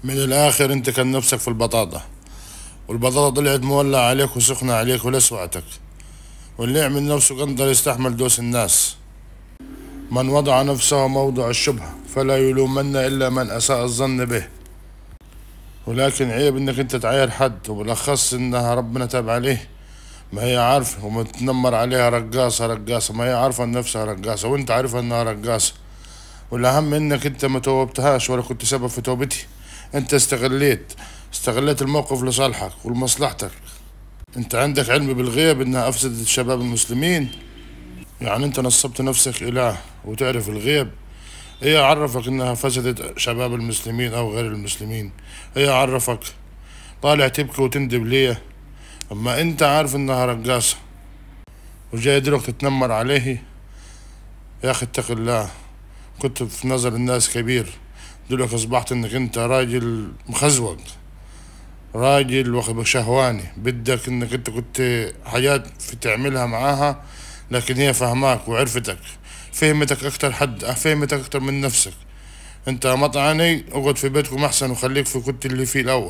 من الآخر أنت كان نفسك في البطاطا، والبطاطا طلعت مولعة عليك وسخنة عليك ولسوعتك. واللي يعمل نفسه قندر يستحمل دوس الناس. من وضع نفسه موضع الشبهة فلا يلومن إلا من أساء الظن به. ولكن عيب إنك أنت تعاير حد، وبالأخص إنها ربنا تاب عليه. ما هي عارفة ومتنمر عليها رقاصة رقاصة، ما هي عارفة إن نفسها رقاصة وأنت عارفة إنها رقاصة. والأهم إنك أنت ما توبتهاش ولا كنت سبب في توبتي. أنت استغليت الموقف لصالحك ولمصلحتك. أنت عندك علم بالغيب إنها أفسدت شباب المسلمين. يعني أنت نصبت نفسك إله وتعرف الغيب. إيه عرفك إنها فسدت شباب المسلمين أو غير المسلمين؟ إيه عرفك؟ طالع تبكي وتندب ليه أما أنت عارف إنها رقاصة وجاي دلوقتي تتنمر عليه؟ يا أخي اتق الله. كنت في نظر الناس كبير، دلوقتي أصبحت إنك أنت راجل مخزوق، راجل واخد شهواني. بدك إنك أنت كنت حاجات في تعملها معاها، لكن هي فهماك وعرفتك. فهمتك أكتر من نفسك. أنت مطعني اقعد في بيتكم أحسن وخليك في كنت اللي فيه الأول.